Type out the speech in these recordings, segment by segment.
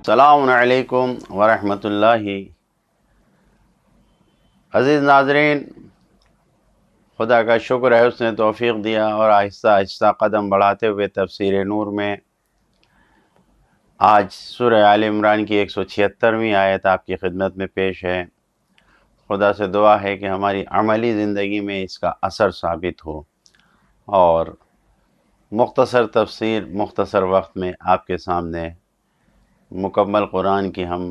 السلام علیکم ورحمۃ اللہ۔ عزیز ناظرین، خدا کا شکر ہے اس نے توفیق دیا اور آہستہ آہستہ قدم بڑھاتے ہوئے تفسیر نور میں آج سورہ آل عمران کی 176ویں آیت آپ کی خدمت میں پیش ہے۔ خدا سے دعا ہے کہ ہماری عملی زندگی میں اس کا اثر ثابت ہو اور مختصر تفسیر مختصر وقت میں آپ کے سامنے مکمل قرآن کی ہم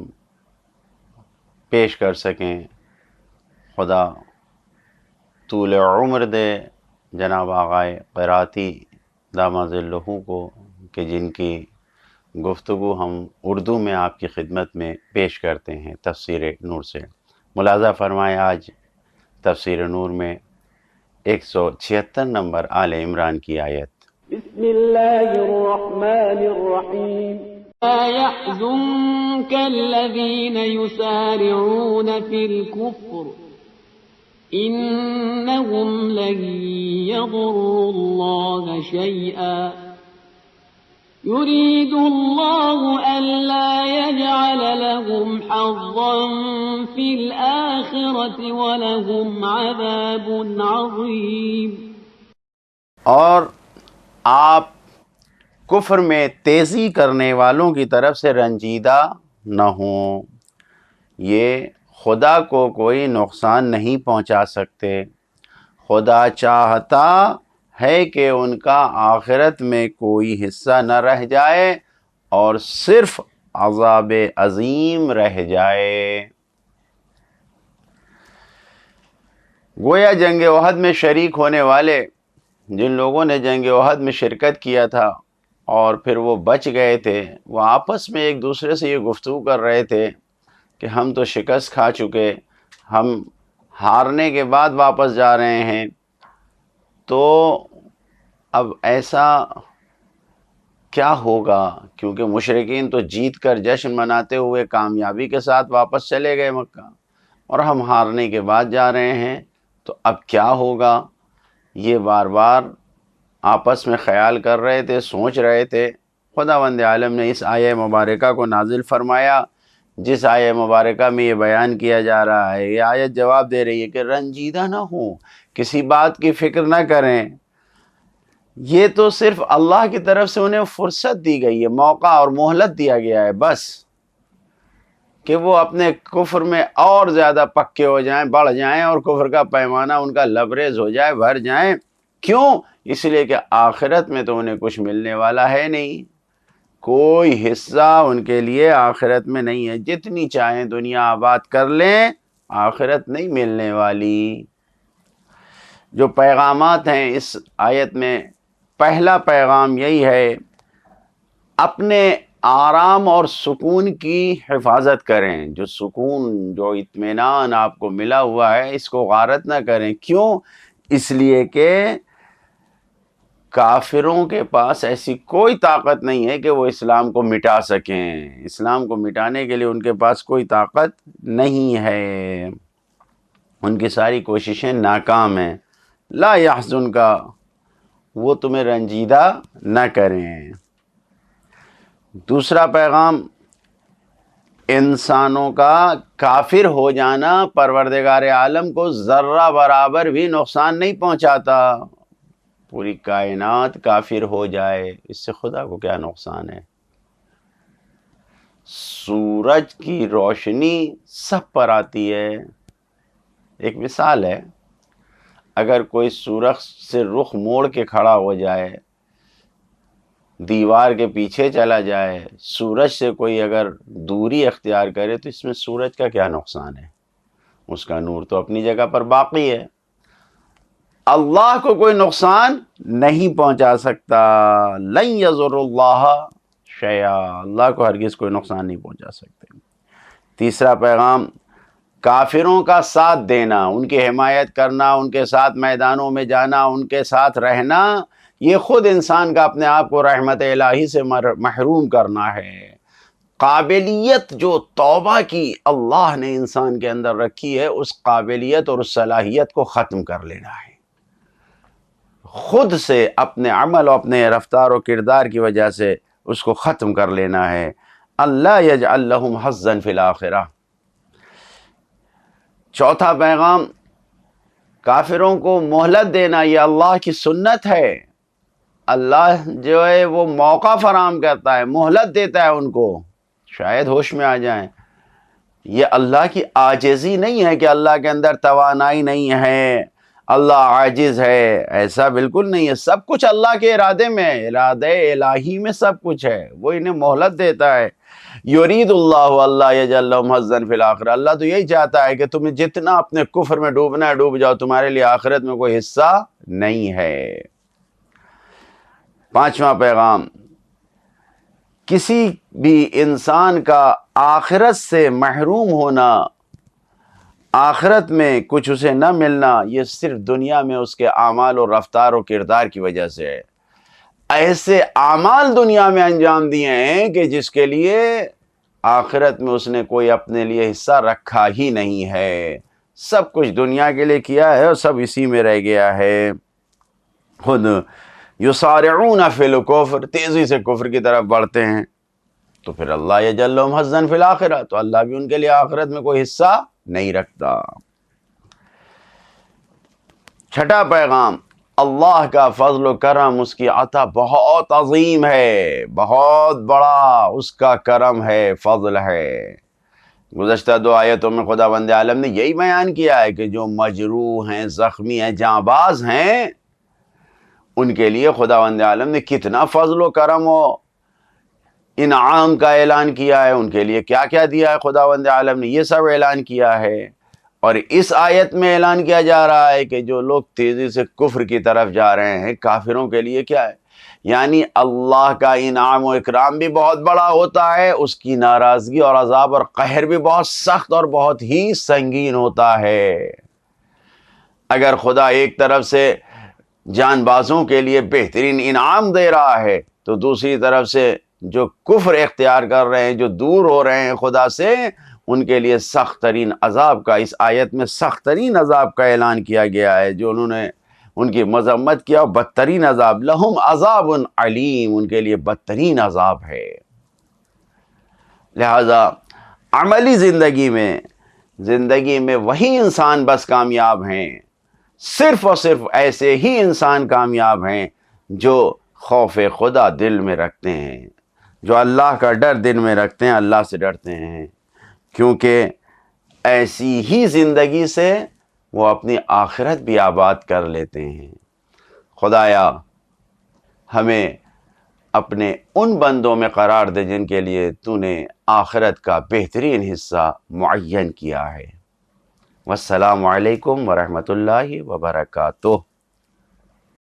پیش کر سکیں۔ خدا طول عمر دے جناب آغائے قراتی دامہ ذلہ کو کہ جن کی گفتگو ہم اردو میں آپ کی خدمت میں پیش کرتے ہیں تفسیر نور سے۔ ملاحظہ فرمائیں آج تفسیر نور میں 176 نمبر آل عمران کی آیت۔ بسم اللہ الرحمن الرحیم لا يحزنك الذين يسارعون في الكفر إنهم لن يضروا الله شيئا يريد الله ألا يجعل لهم حظا في الآخرة ولهم عذاب عظيم۔ اور آپ کفر میں تیزی کرنے والوں کی طرف سے رنجیدہ نہ ہوں، یہ خدا کو کوئی نقصان نہیں پہنچا سکتے۔ خدا چاہتا ہے کہ ان کا آخرت میں کوئی حصہ نہ رہ جائے اور صرف عذاب عظیم رہ جائے۔ گویا جنگ احد میں شریک ہونے والے جن لوگوں نے جنگ احد میں شرکت کیا تھا اور پھر وہ بچ گئے تھے، وہ آپس میں ایک دوسرے سے یہ گفتگو کر رہے تھے کہ ہم تو شکست کھا چکے، ہم ہارنے کے بعد واپس جا رہے ہیں، تو اب ایسا کیا ہوگا؟ کیونکہ مشرکین تو جیت کر جشن مناتے ہوئے کامیابی کے ساتھ واپس چلے گئے مکہ، اور ہم ہارنے کے بعد جا رہے ہیں، تو اب کیا ہوگا؟ یہ بار بار آپس میں خیال کر رہے تھے، سوچ رہے تھے۔ خداوند عالم نے اس آیہ مبارکہ کو نازل فرمایا جس آیہ مبارکہ میں یہ بیان کیا جا رہا ہے۔ یہ آیت جواب دے رہی ہے کہ رنجیدہ نہ ہوں، کسی بات کی فکر نہ کریں، یہ تو صرف اللہ کی طرف سے انہیں فرصت دی گئی ہے، موقع اور مہلت دیا گیا ہے، بس کہ وہ اپنے کفر میں اور زیادہ پکے ہو جائیں، بڑھ جائیں، اور کفر کا پیمانہ ان کا لبریز ہو جائے، بھر جائیں۔ کیوں؟ اس لیے کہ آخرت میں تو انہیں کچھ ملنے والا ہے نہیں، کوئی حصہ ان کے لیے آخرت میں نہیں ہے۔ جتنی چاہیں دنیا آباد کر لیں، آخرت نہیں ملنے والی۔ جو پیغامات ہیں اس آیت میں، پہلا پیغام یہی ہے، اپنے آرام اور سکون کی حفاظت کریں۔ جو سکون، جو اطمینان آپ کو ملا ہوا ہے، اس کو غارت نہ کریں۔ کیوں؟ اس لیے کہ کافروں کے پاس ایسی کوئی طاقت نہیں ہے کہ وہ اسلام کو مٹا سکیں۔ اسلام کو مٹانے کے لیے ان کے پاس کوئی طاقت نہیں ہے، ان کی ساری کوششیں ناکام ہیں۔ لا یحزنک، وہ تمہیں رنجیدہ نہ کریں۔ دوسرا پیغام، انسانوں کا کافر ہو جانا پروردگار عالم کو ذرہ برابر بھی نقصان نہیں پہنچاتا۔ پوری کائنات کافر ہو جائے، اس سے خدا کو کیا نقصان ہے؟ سورج کی روشنی سب پر آتی ہے۔ ایک مثال ہے، اگر کوئی سورج سے رخ موڑ کے کھڑا ہو جائے، دیوار کے پیچھے چلا جائے، سورج سے کوئی اگر دوری اختیار کرے، تو اس میں سورج کا کیا نقصان ہے؟ اس کا نور تو اپنی جگہ پر باقی ہے۔ اللہ کو کوئی نقصان نہیں پہنچا سکتا۔ لن یضر اللہ شیئا، اللہ کو ہرگز کوئی نقصان نہیں پہنچا سکتے۔ تیسرا پیغام، کافروں کا ساتھ دینا، ان کی حمایت کرنا، ان کے ساتھ میدانوں میں جانا، ان کے ساتھ رہنا، یہ خود انسان کا اپنے آپ کو رحمت الہی سے محروم کرنا ہے۔ قابلیت جو توبہ کی اللہ نے انسان کے اندر رکھی ہے، اس قابلیت اور اس صلاحیت کو ختم کر لینا ہے۔ خود سے اپنے عمل اور اپنے رفتار و کردار کی وجہ سے اس کو ختم کر لینا ہے۔ اللہ یجعل لہم حظا فی الآخرہ۔ چوتھا پیغام، کافروں کو مہلت دینا، یہ اللہ کی سنت ہے۔ اللہ جو ہے وہ موقع فراہم کرتا ہے، مہلت دیتا ہے ان کو، شاید ہوش میں آ جائیں۔ یہ اللہ کی عاجزی نہیں ہے کہ اللہ کے اندر توانائی نہیں ہے، اللہ عاجز ہے، ایسا بالکل نہیں ہے۔ سب کچھ اللہ کے ارادے میں ہے، ارادہ الہی میں سب کچھ ہے، وہ انہیں مہلت دیتا ہے۔ یرید اللہ اللہ یجعل لہم حظا فی الآخرہ، اللہ تو یہی چاہتا ہے کہ تمہیں جتنا اپنے کفر میں ڈوبنا ہے ڈوب جاؤ، تمہارے لیے آخرت میں کوئی حصہ نہیں ہے۔ پانچواں پیغام، کسی بھی انسان کا آخرت سے محروم ہونا، آخرت میں کچھ اسے نہ ملنا، یہ صرف دنیا میں اس کے اعمال و رفتار و کردار کی وجہ سے ہے۔ ایسے اعمال دنیا میں انجام دیے ہیں کہ جس کے لیے آخرت میں اس نے کوئی اپنے لیے حصہ رکھا ہی نہیں ہے، سب کچھ دنیا کے لیے کیا ہے اور سب اسی میں رہ گیا ہے۔ خود یسارعون فی الکفر، تیزی سے کفر کی طرف بڑھتے ہیں، تو پھر اللہ یجعل لہم حظا فی الآخرہ، تو اللہ بھی ان کے لیے آخرت میں کوئی حصہ نہیں رکھتا۔ چھٹا پیغام، اللہ کا فضل و کرم، اس کی عطا بہت عظیم ہے، بہت بڑا اس کا کرم ہے، فضل ہے۔ گزشتہ 2 آیتوں میں خداوند عالم نے یہی بیان کیا ہے کہ جو مجروح ہیں، زخمی ہیں، جاں باز ہیں، ان کے لیے خداوند عالم نے کتنا فضل و کرم و انعام کا اعلان کیا ہے، ان کے لیے کیا کیا دیا ہے خداوند عالم نے، یہ سب اعلان کیا ہے۔ اور اس آیت میں اعلان کیا جا رہا ہے کہ جو لوگ تیزی سے کفر کی طرف جا رہے ہیں، کافروں کے لیے کیا ہے، یعنی اللہ کا انعام و اکرام بھی بہت بڑا ہوتا ہے، اس کی ناراضگی اور عذاب اور قہر بھی بہت سخت اور بہت ہی سنگین ہوتا ہے۔ اگر خدا ایک طرف سے جان بازوں کے لیے بہترین انعام دے رہا ہے، تو دوسری طرف سے جو کفر اختیار کر رہے ہیں، جو دور ہو رہے ہیں خدا سے، ان کے لیے سخت ترین عذاب کا، اس آیت میں سخت ترین عذاب کا اعلان کیا گیا ہے۔ جو انہوں نے ان کی مذمت کیا، بدترین عذاب، لہم عذاب علیم، ان کے لیے بدترین عذاب ہے۔ لہذا عملی زندگی میں وہی انسان بس کامیاب ہیں، صرف اور صرف ایسے ہی انسان کامیاب ہیں جو خوف خدا دل میں رکھتے ہیں، جو اللہ کا ڈر دل میں رکھتے ہیں، اللہ سے ڈرتے ہیں، کیونکہ ایسی ہی زندگی سے وہ اپنی آخرت بھی آباد کر لیتے ہیں۔ خدایا ہمیں اپنے ان بندوں میں قرار دے جن کے لیے تو نے آخرت کا بہترین حصہ معین کیا ہے۔ والسلام علیکم ورحمۃ اللہ وبرکاتہ۔